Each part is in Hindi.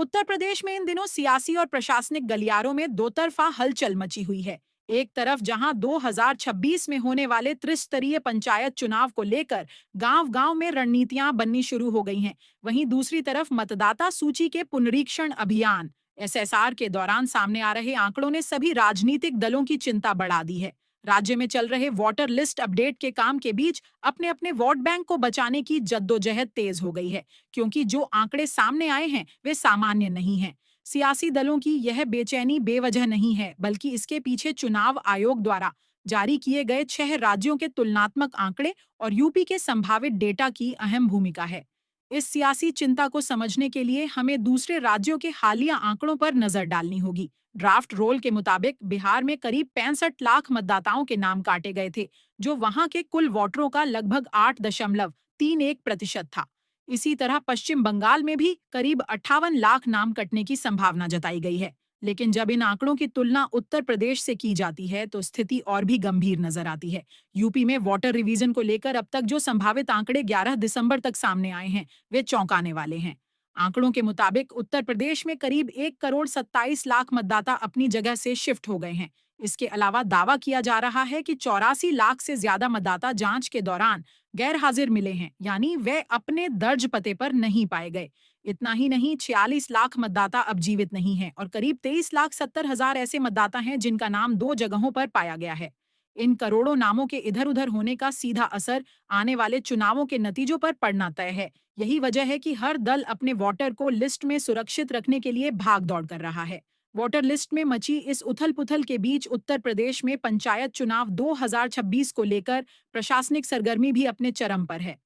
उत्तर प्रदेश में इन दिनों सियासी और प्रशासनिक गलियारों में दो तरफा हलचल मची हुई है। एक तरफ जहां 2026 में होने वाले त्रिस्तरीय पंचायत चुनाव को लेकर गांव-गांव में रणनीतियां बननी शुरू हो गई हैं, वहीं दूसरी तरफ मतदाता सूची के पुनरीक्षण अभियान एसएसआर के दौरान सामने आ रहे आंकड़ों ने सभी राजनीतिक दलों की चिंता बढ़ा दी है। राज्य में चल रहे वोटर लिस्ट अपडेट के काम के बीच अपने अपने वोट बैंक को बचाने की जद्दोजहद तेज हो गई है, क्योंकि जो आंकड़े सामने आए हैं वे सामान्य नहीं हैं। सियासी दलों की यह बेचैनी बेवजह नहीं है, बल्कि इसके पीछे चुनाव आयोग द्वारा जारी किए गए 6 राज्यों के तुलनात्मक आंकड़े और यूपी के संभावित डेटा की अहम भूमिका है। इस सियासी चिंता को समझने के लिए हमें दूसरे राज्यों के हालिया आंकड़ों पर नजर डालनी होगी। ड्राफ्ट रोल के मुताबिक बिहार में करीब 65 लाख मतदाताओं के नाम काटे गए थे, जो वहां के कुल वोटरों का लगभग 8.31% था। इसी तरह पश्चिम बंगाल में भी करीब 58 लाख नाम कटने की संभावना जताई गई है। लेकिन जब इन आंकड़ों की तुलना उत्तर प्रदेश से की जाती है तो स्थिति और भी गंभीर नजर आती है। यूपी में वोटर रिवीजन को लेकर अब तक जो संभावित आंकड़े 11 दिसंबर तक सामने आए हैं, वे चौंकाने वाले हैं। आंकड़ों के मुताबिक उत्तर प्रदेश में करीब 1 करोड़ 27 लाख मतदाता अपनी जगह से शिफ्ट हो गए हैं। इसके अलावा दावा किया जा रहा है कि 84 लाख से ज्यादा मतदाता जांच के दौरान गैर हाजिर मिले हैं, यानी वे अपने दर्ज पते पर नहीं पाए गए। इतना ही नहीं, 46 लाख मतदाता अब जीवित नहीं हैं और करीब 23,70,000 ऐसे मतदाता हैं जिनका नाम 2 जगहों पर पाया गया है। इन करोड़ों नामों के इधर-उधर होने का सीधा असर आने वाले चुनावों के नतीजों पर पड़ना तय है। यही वजह है कि हर दल अपने वोटर को लिस्ट में सुरक्षित रखने के लिए भाग-दौड़ कर रहा है। वोटर लिस्ट में मची इस उथल-पुथल के बीच उत्तर प्रदेश में पंचायत चुनाव 2026 को लेकर प्रशासनिक सरगर्मी भी अपने चरम पर है।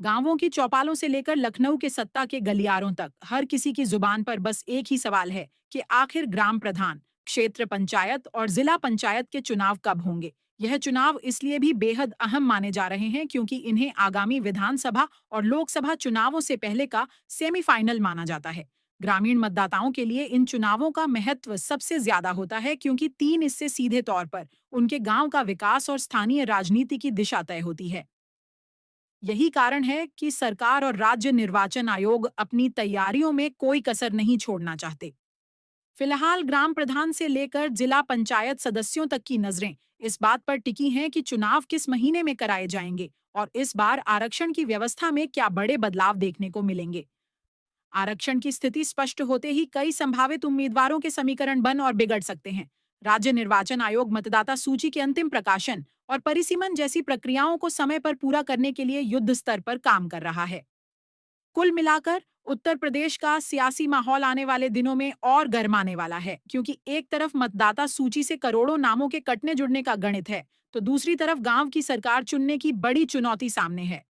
गांवों की चौपालों से लेकर लखनऊ के सत्ता के गलियारों तक हर किसी की जुबान पर बस एक ही सवाल है कि आखिर ग्राम प्रधान, क्षेत्र पंचायत और जिला पंचायत के चुनाव कब होंगे। यह चुनाव इसलिए भी बेहद अहम माने जा रहे हैं क्योंकि इन्हें आगामी विधानसभा और लोकसभा चुनावों से पहले का सेमीफाइनल माना जाता है। ग्रामीण मतदाताओं के लिए इन चुनावों का महत्व सबसे ज्यादा होता है, क्योंकि 3 इससे सीधे तौर पर उनके गांव का विकास और स्थानीय राजनीति की दिशा तय होती है। यही कारण है कि सरकार और राज्य निर्वाचन आयोग अपनी तैयारियों में कोई कसर नहीं छोड़ना चाहते। फिलहाल ग्राम प्रधान से लेकर जिला पंचायत सदस्यों तक की नजरें इस बात पर टिकी हैं कि चुनाव किस महीने में कराए जाएंगे और इस बार आरक्षण की व्यवस्था में क्या बड़े बदलाव देखने को मिलेंगे। आरक्षण की स्थिति स्पष्ट होते ही कई संभावित उम्मीदवारों के समीकरण बन और बिगड़ सकते हैं। राज्य निर्वाचन आयोग मतदाता सूची के अंतिम प्रकाशन और परिसीमन जैसी प्रक्रियाओं को समय पर पूरा करने के लिए युद्ध स्तर पर काम कर रहा है। कुल मिलाकर उत्तर प्रदेश का सियासी माहौल आने वाले दिनों में और गर्माने वाला है, क्योंकि एक तरफ मतदाता सूची से करोड़ों नामों के कटने जुड़ने का गणित है, तो दूसरी तरफ गांव की सरकार चुनने की बड़ी चुनौती सामने है।